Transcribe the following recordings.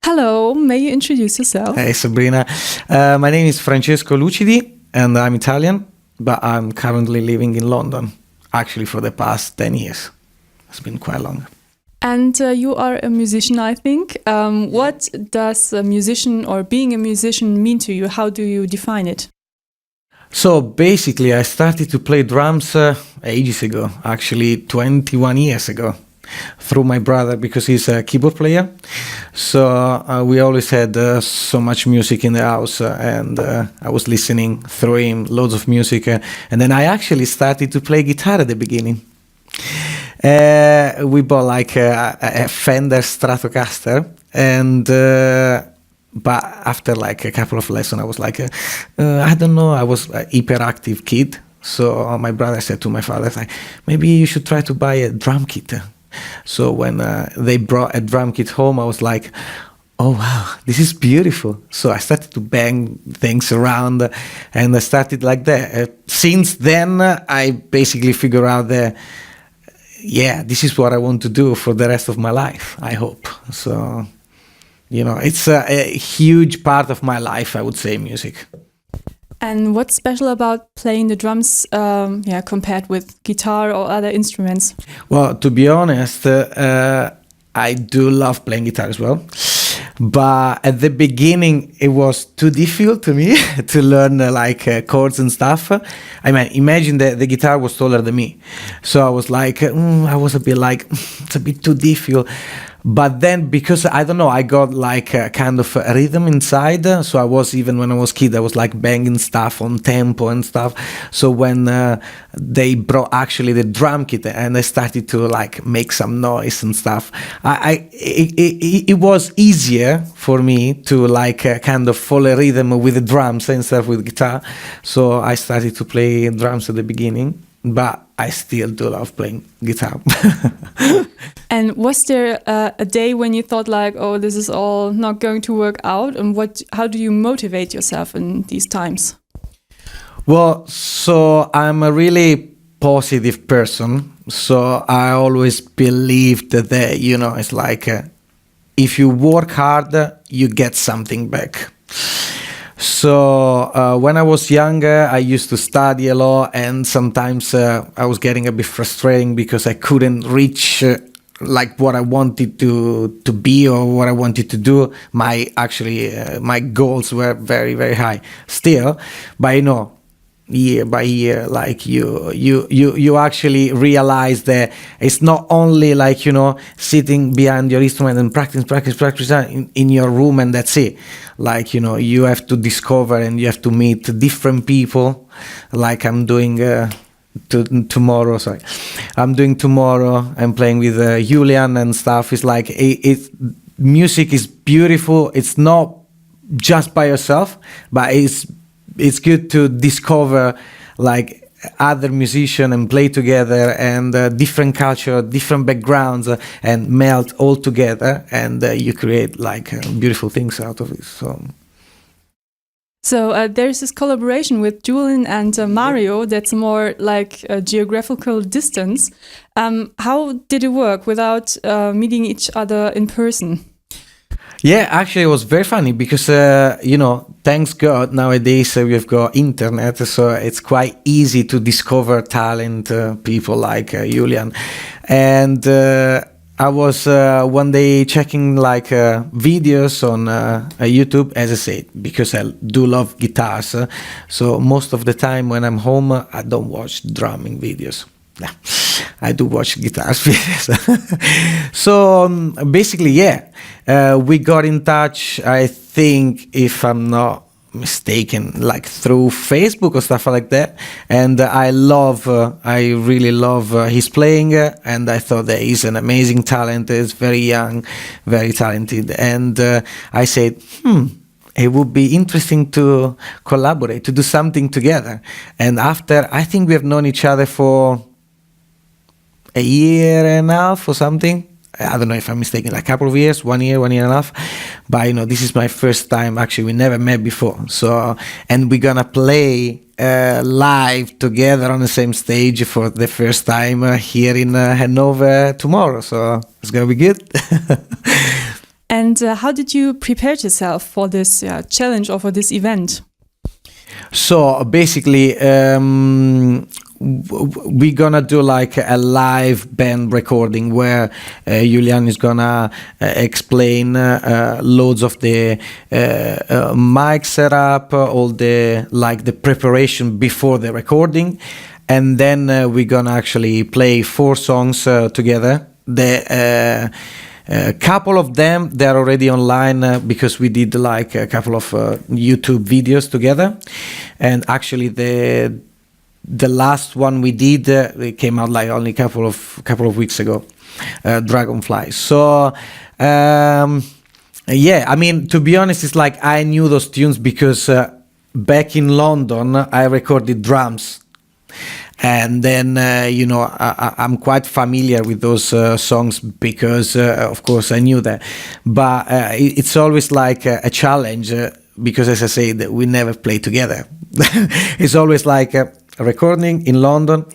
Hello, may you introduce yourself? Hey Sabrina, my name is Francesco Lucidi and I'm Italian, but I'm currently living in London, actually for the past 10 years. It's been quite long. And you are a musician, I think. What does a musician or being a musician mean to you? How do you define it? So basically I started to play drums ages ago, actually 21 years ago, through my brother because he's a keyboard player. So we always had so much music in the house and I was listening through him, loads of music. And then I actually started to play guitar at the beginning. We bought like a Fender Stratocaster and but after like a couple of lessons I was like, I don't know, I was a hyperactive kid. So my brother said to my father, like, maybe you should try to buy a drum kit. So when they brought a drum kit home, I was like, oh wow, this is beautiful. So I started to bang things around and I started like that. Since then, I basically figured out that, yeah, this is what I want to do for the rest of my life, I hope. So, you know, it's a huge part of my life, I would say, music. And what's special about playing the drums compared with guitar or other instruments? Well, to be honest, I do love playing guitar as well. But at the beginning, it was too difficult to me to learn chords and stuff. I mean, imagine that the guitar was taller than me. So I was like, I was a bit like, it's a bit too difficult. But then because, I don't know, I got like a kind of a rhythm inside. So I was, even when I was a kid, I was like banging stuff on tempo and stuff. So when they brought actually the drum kit and I started to like make some noise and stuff, it was easier for me to like kind of follow a rhythm with the drums instead of with guitar. So I started to play drums at the beginning, but I still do love playing guitar. And was there a day when you thought like, oh, this is all not going to work out? And how do you motivate yourself in these times? Well, so I'm a really positive person. So I always believed that, you know, it's like if you work hard, you get something back. So when I was younger, I used to study a lot, and sometimes I was getting a bit frustrating because I couldn't reach like what I wanted to be or what I wanted to do. My goals were very, very high still, but you know, year by year, like you actually realize that it's not only like, you know, sitting behind your instrument and practice in your room and that's it. Like, you know, you have to discover and you have to meet different people, like I'm doing tomorrow. I'm doing tomorrow. I'm playing with Julian and stuff. It's like music is beautiful. It's not just by yourself, but it's good to discover like other musicians and play together and different culture, different backgrounds and melt all together and you create like beautiful things out of it. So there's this collaboration with Julian and Mario that's more like a geographical distance. How did it work without meeting each other in person? Yeah, actually it was very funny because, you know, thanks God nowadays we've got internet, so it's quite easy to discover talent, people like Julian. And I was one day checking like videos on YouTube, as I said, because I do love guitars. So most of the time when I'm home, I don't watch drumming videos. Nah, I do watch guitars videos. So basically, yeah, we got in touch, I think, if I'm not mistaken, like through Facebook or stuff like that. And I really love his playing, and I thought that he's an amazing talent. He's very young, very talented. And I said, it would be interesting to collaborate, to do something together. And after, I think we have known each other for a year and a half or something. I don't know if I'm mistaken, like a couple of years, 1 year, 1 year and a half. But, you know, this is my first time. Actually, we never met before. So, and we're going to play live together on the same stage for the first time here in Hanover tomorrow. So it's going to be good. And And how did you prepare yourself for this challenge or for this event? So basically, we're gonna do like a live band recording where Julian is gonna explain loads of the mic setup, all the like the preparation before the recording, and then we're gonna actually play 4 songs together. The couple of them, they're already online because we did like a couple of YouTube videos together, and actually the last one we did it came out like only a couple of weeks ago, Dragonfly. So yeah, I mean, to be honest, it's like I knew those tunes because back in London I recorded drums. And then, you know, I'm quite familiar with those songs because, of course, I knew that. But it's always like a challenge because, as I said, we never play together. It's always like a recording in London,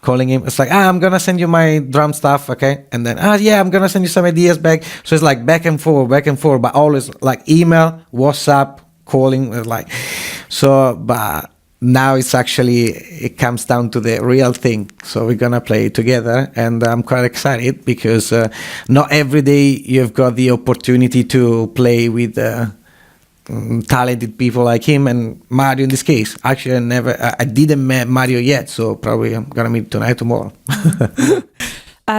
calling him. It's like, I'm going to send you my drum stuff, okay? And then, yeah, I'm going to send you some ideas back. So it's like back and forth, but always like email, WhatsApp, calling. Like, so, but... now it comes down to the real thing. So we're gonna play together, and I'm quite excited because not every day you've got the opportunity to play with talented people like him and Mario in this case. Actually, I didn't meet Mario yet, so probably I'm gonna meet tonight, tomorrow.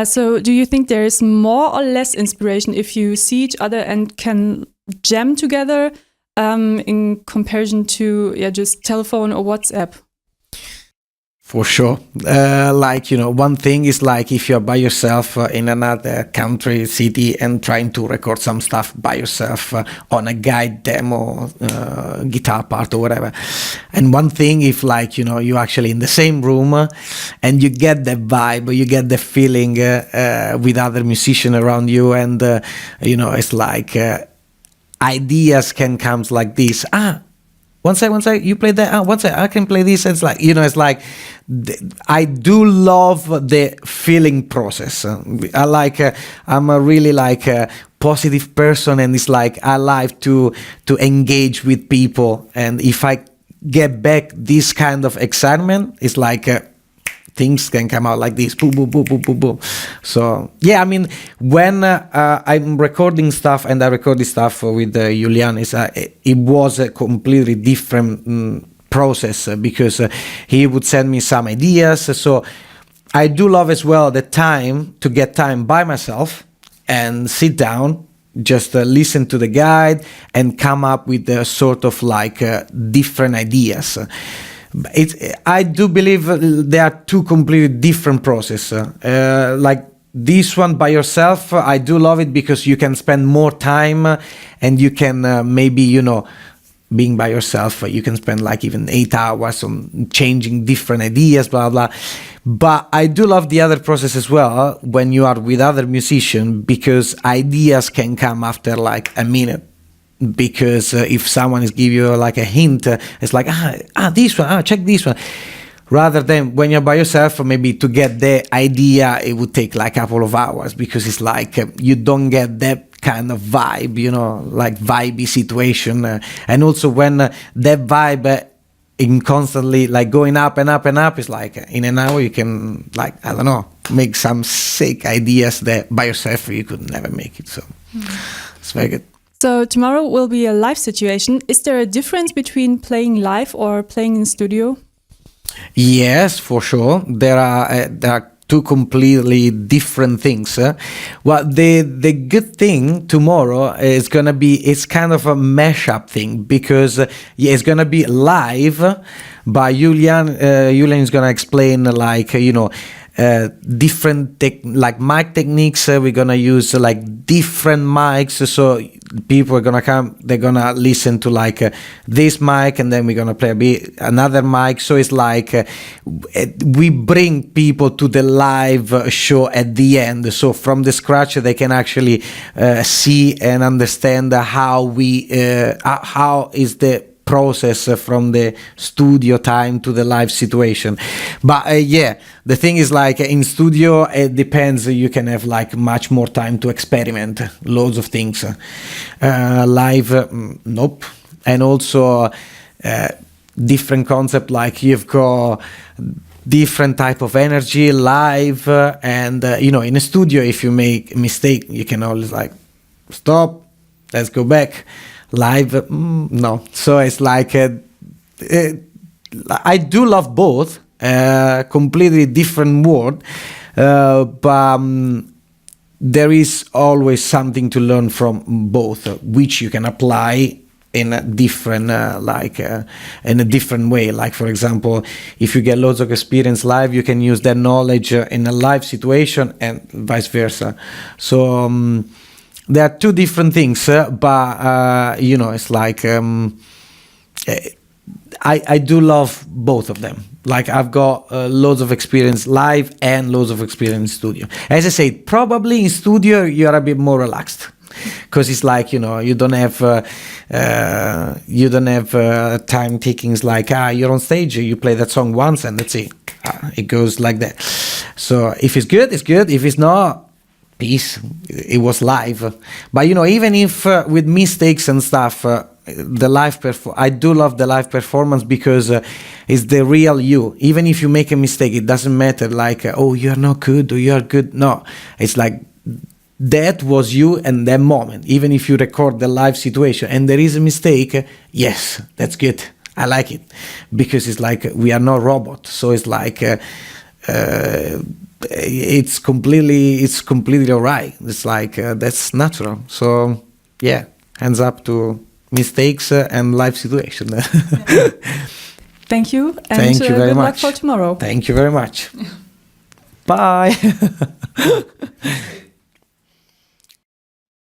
So do you think there is more or less inspiration if you see each other and can jam together? In comparison to just telephone or WhatsApp? For sure. Like, you know, one thing is like if you're by yourself in another country, city, and trying to record some stuff by yourself on a guide demo, guitar part or whatever. And one thing if like, you know, you're actually in the same room and you get the vibe, you get the feeling with other musicians around you, and, you know, it's like... ideas can come like this. One sec, you play that. One sec, I can play this. It's like, you know, it's like, I do love the feeling process. I'm a really like a positive person, and it's like, I like to engage with people. And if I get back this kind of excitement, it's like, things can come out like this, boom, boom, boom, boom, boom, boom. So yeah, I mean, when I'm recording stuff and I recorded stuff with Julian, it was a completely different process because he would send me some ideas. So I do love as well the time to get time by myself and sit down, just listen to the guide and come up with a sort of like different ideas. I do believe there are 2 completely different processes. Like this one by yourself, I do love it because you can spend more time and you can maybe, you know, being by yourself, you can spend like even 8 hours on changing different ideas, blah, blah. But I do love the other process as well when you are with other musicians, because ideas can come after like a minute. Because if someone is give you like a hint, it's like, this one, check this one. Rather than when you're by yourself, maybe to get the idea, it would take like a couple of hours, because it's like you don't get that kind of vibe, you know, like vibey situation. And also when that vibe in constantly like going up and up and up, is like in an hour you can like, I don't know, make some sick ideas that by yourself you could never make it. So it's very good. So tomorrow will be a live situation. Is there a difference between playing live or playing in studio? Yes, for sure. There are 2 completely different things. Well, the good thing tomorrow is gonna be, it's kind of a mashup thing, because it's gonna be live by Julian. Julian is gonna explain like, you know, different like mic techniques. We're gonna use like different mics, so people are gonna come, they're gonna listen to like this mic, and then we're gonna play another mic. So it's like we bring people to the live show at the end, so from the scratch they can actually see and understand how is the process from the studio time to the live situation. But yeah, the thing is like in studio it depends. You can have like much more time to experiment loads of things. Live, nope. And also different concept, like you've got different type of energy live, and you know, in a studio if you make a mistake you can always like stop, let's go back. Live, no. So it's like I do love both, completely different world, but there is always something to learn from both, which you can apply in a different in a different way. Like for example, if you get loads of experience live, you can use that knowledge in a live situation, and vice versa. So there are two different things, but you know, it's like I do love both of them. Like I've got loads of experience live and loads of experience in studio. As I said, probably in studio you're a bit more relaxed, because it's like, you know, you don't have time takings, like you're on stage, you play that song once and that's it. It goes like that. So if it's good, it's good. If it's not, peace, it was live. But you know, even if with mistakes and stuff, the live I do love the live performance, because it's the real you. Even if you make a mistake, it doesn't matter like oh, you're not good or you're good. No, it's like that was you in that moment. Even if you record the live situation and there is a mistake, yes, that's good, I like it, because it's like we are not robots. So it's like it's completely all right. It's like that's natural. So yeah, hands up to mistakes and live situation. Thank you, and thank you very good much luck for tomorrow. Thank you very much. Bye.